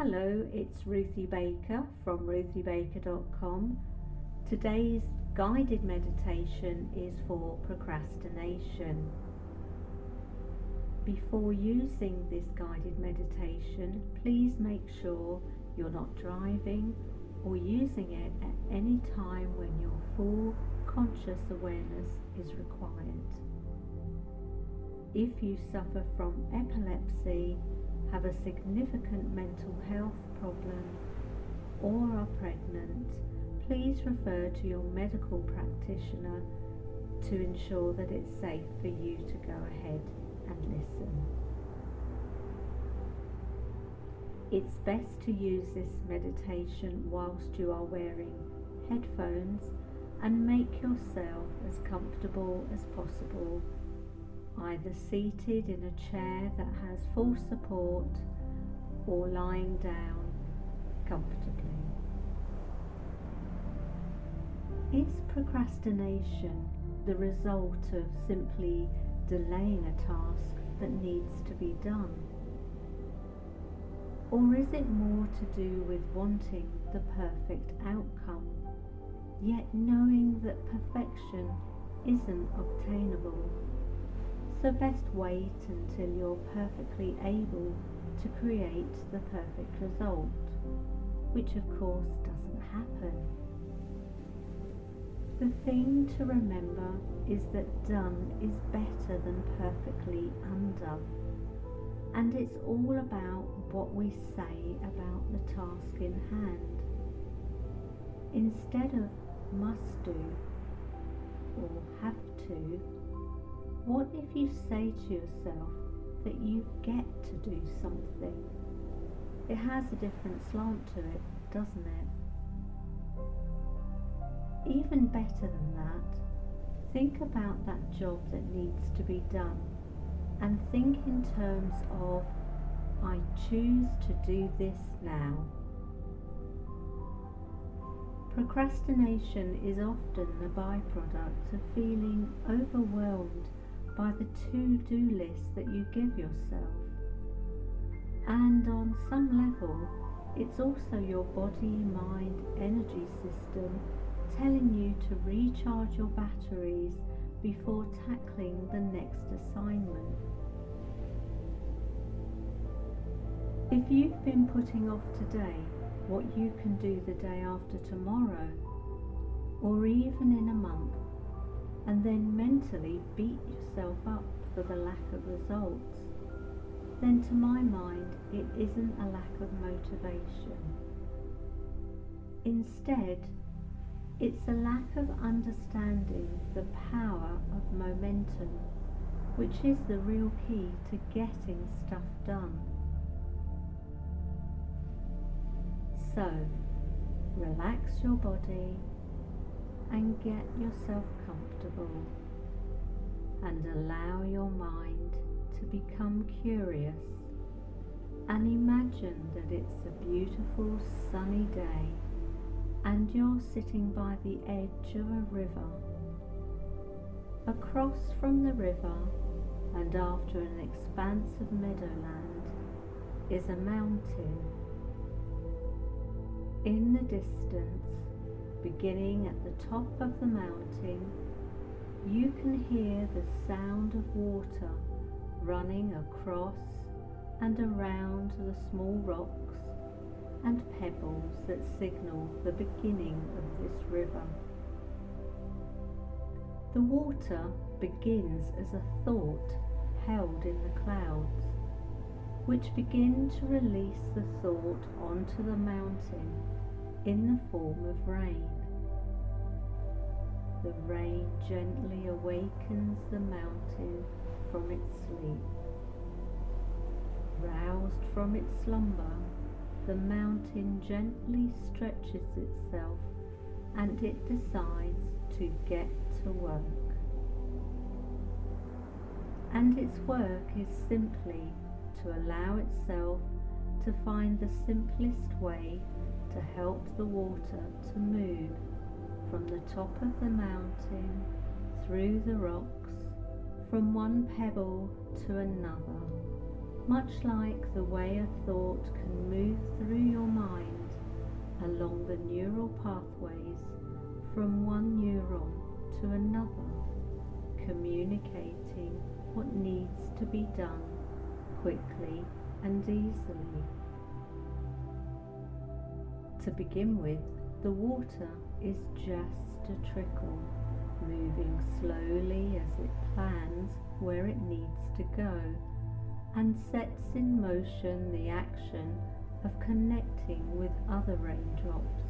Hello, it's Ruthie Baker from ruthiebaker.com. Today's guided meditation is for procrastination. Before using this guided meditation, please make sure you're not driving or using it at any time when your full conscious awareness is required. If you suffer from epilepsy, have a significant mental health problem, or are pregnant, please refer to your medical practitioner to ensure that it's safe for you to go ahead and listen. It's best to use this meditation whilst you are wearing headphones and make yourself as comfortable as possible, either seated in a chair that has full support or lying down comfortably. Is procrastination the result of simply delaying a task that needs to be done? Or is it more to do with wanting the perfect outcome, yet knowing that perfection isn't obtainable? So best wait until you're perfectly able to create the perfect result, which of course doesn't happen. The thing to remember is that done is better than perfectly undone, and it's all about what we say about the task in hand. Instead of must do or have to, what if you say to yourself that you get to do something? It has a different slant to it, doesn't it? Even better than that, think about that job that needs to be done and think in terms of, I choose to do this now. Procrastination is often the byproduct of feeling overwhelmed by the to-do list that you give yourself. And on some level, it's also your body, mind, energy system telling you to recharge your batteries before tackling the next assignment. If you've been putting off today what you can do the day after tomorrow, or even in a month, and then mentally beat yourself up for the lack of results, then to my mind it isn't a lack of motivation. Instead, it's a lack of understanding the power of momentum, which is the real key to getting stuff done. So, relax your body and get yourself comfortable, and allow your mind to become curious and imagine that it's a beautiful sunny day and you're sitting by the edge of a river. Across from the river and after an expanse of meadowland is a mountain. In the distance, beginning at the top of the mountain, you can hear the sound of water running across and around the small rocks and pebbles that signal the beginning of this river. The water begins as a thought held in the clouds, which begin to release the thought onto the mountain in the form of rain. The rain gently awakens the mountain from its sleep. Roused from its slumber, the mountain gently stretches itself and it decides to get to work. And its work is simply to allow itself to find the simplest way to help the water to move from the top of the mountain, through the rocks, from one pebble to another, much like the way a thought can move through your mind along the neural pathways from one neuron to another, communicating what needs to be done quickly and easily. To begin with, the water is just a trickle, moving slowly as it plans where it needs to go and sets in motion the action of connecting with other raindrops,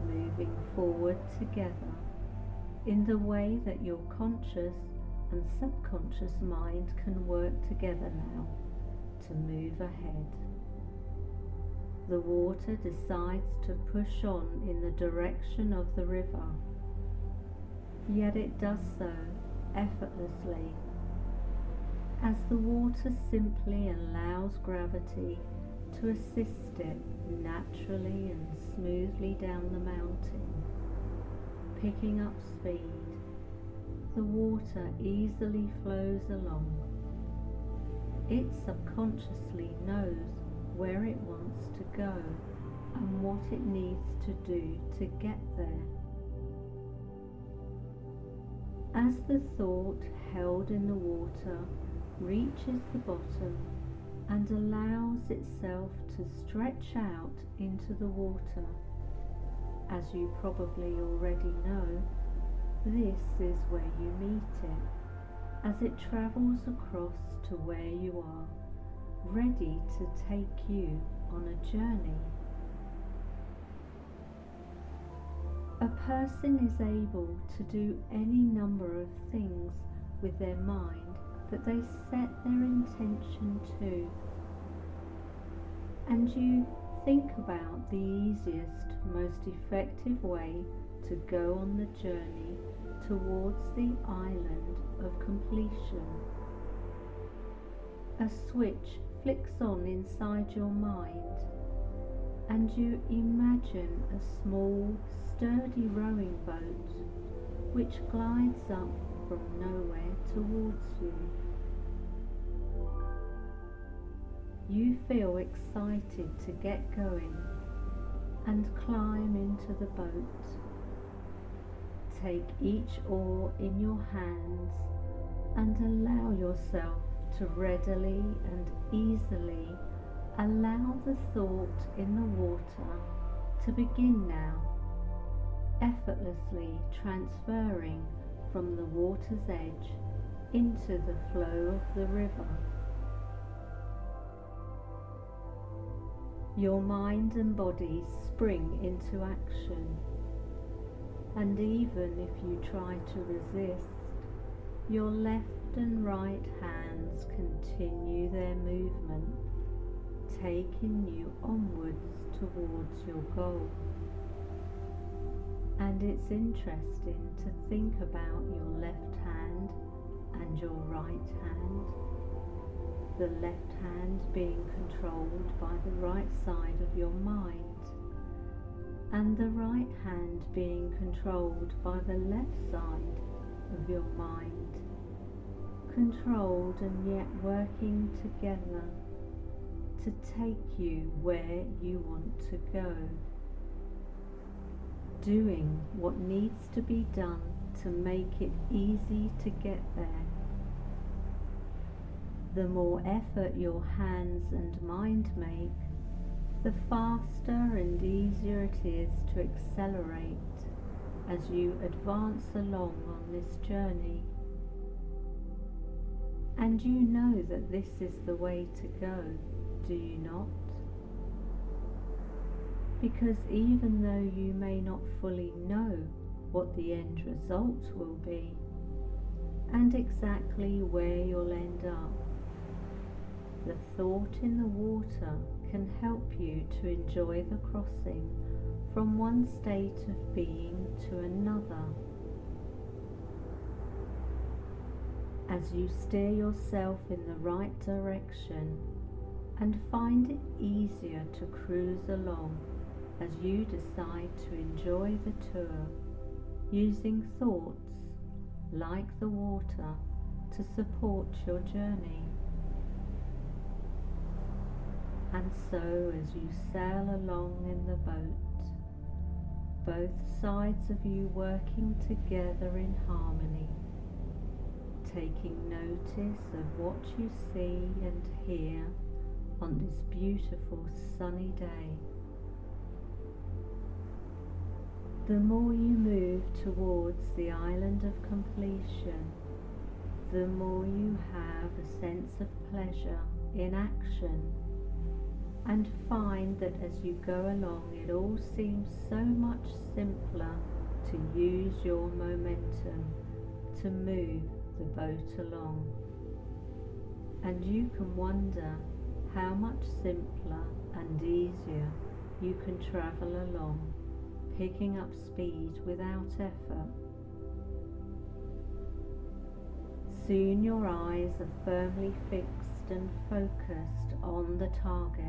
moving forward together in the way that your conscious and subconscious mind can work together now to move ahead. The water decides to push on in the direction of the river, yet it does so effortlessly, as the water simply allows gravity to assist it naturally and smoothly down the mountain. Picking up speed, the water easily flows along. It subconsciously knows where it wants to go and what it needs to do to get there. As the thought held in the water reaches the bottom and allows itself to stretch out into the water, as you probably already know, this is where you meet it, as it travels across to where you are, ready to take you on a journey. A person is able to do any number of things with their mind that they set their intention to, and you think about the easiest, most effective way to go on the journey towards the island of completion. A switch flicks on inside your mind, and you imagine a small, sturdy rowing boat which glides up from nowhere towards you. You feel excited to get going and climb into the boat. Take each oar in your hands and allow yourself to readily and easily allow the thought in the water to begin now, effortlessly transferring from the water's edge into the flow of the river. Your mind and body spring into action, and even if you try to resist, your left and right hands continue their movement, taking you onwards towards your goal. And it's interesting to think about your left hand and your right hand, the left hand being controlled by the right side of your mind, and the right hand being controlled by the left side of your mind, controlled and yet working together to take you where you want to go, doing what needs to be done to make it easy to get there. The more effort your hands and mind make, the faster and easier it is to accelerate as you advance along on this journey. And you know that this is the way to go, do you not? Because even though you may not fully know what the end result will be, and exactly where you'll end up, the thought in the water can help you to enjoy the crossing from one state of being to another. As you steer yourself in the right direction and find it easier to cruise along as you decide to enjoy the tour, using thoughts like the water to support your journey. And so as you sail along in the boat, both sides of you working together in harmony, taking notice of what you see and hear on this beautiful sunny day. The more you move towards the island of completion, the more you have a sense of pleasure in action, and find that as you go along it all seems so much simpler to use your momentum to move the boat along. And you can wonder how much simpler and easier you can travel along, picking up speed without effort. Soon your eyes are firmly fixed and focused on the target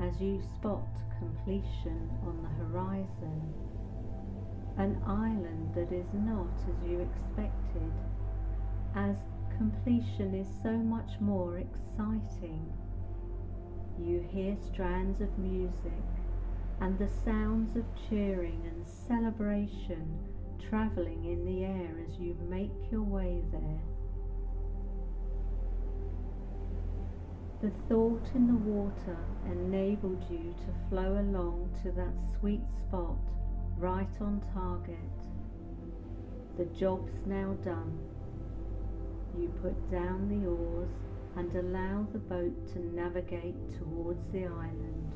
as you spot completion on the horizon, an island that is not as you expected, as completion is so much more exciting. You hear strands of music and the sounds of cheering and celebration travelling in the air as you make your way there. The thought in the water enabled you to flow along to that sweet spot right on target. The job's now done. You put down the oars and allow the boat to navigate towards the island.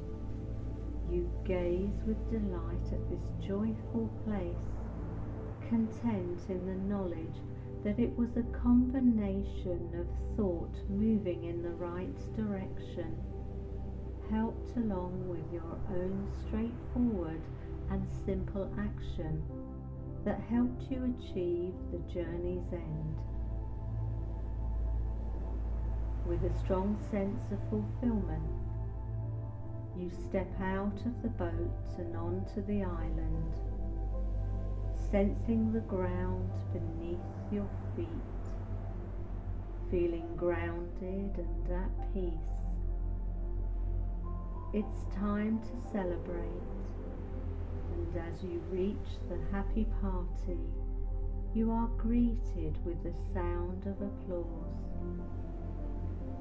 You gaze with delight at this joyful place, content in the knowledge that it was a combination of thought moving in the right direction, helped along with your own straightforward and simple action that helped you achieve the journey's end. With a strong sense of fulfillment, you step out of the boat and onto the island, sensing the ground beneath your feet, feeling grounded and at peace. It's time to celebrate, and as you reach the happy party, you are greeted with the sound of applause.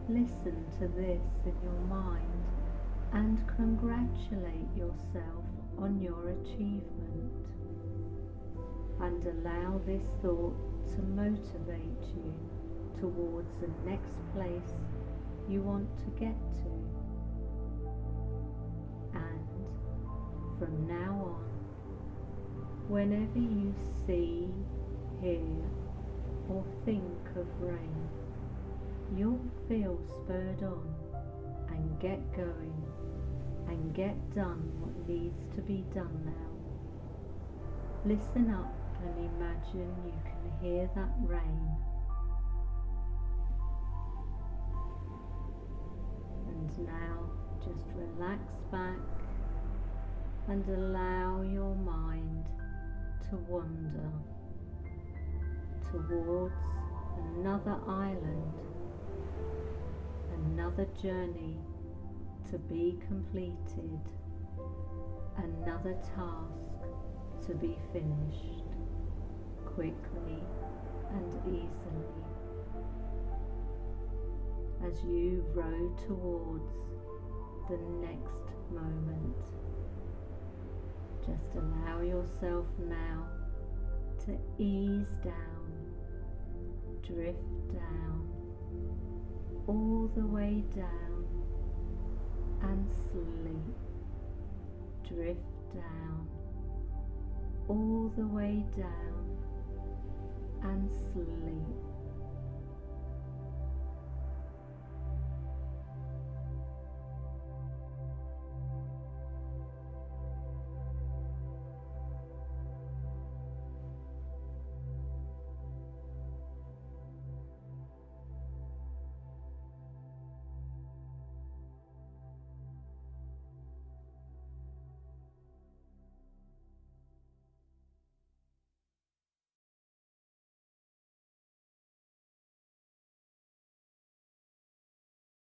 Listen to this in your mind and congratulate yourself on your achievement, and allow this thought to motivate you towards the next place you want to get to. And from now on, whenever you see, hear, or think of rain, you'll feel spurred on and get going and get done what needs to be done now. Listen up and imagine you can hear that rain. And now just relax back and allow your mind to wander towards another island, another journey to be completed, another task to be finished quickly and easily. As you row towards the next moment, just allow yourself now to ease down, drift down, all the way down, and sleep. Drift down, all the way down, and sleep.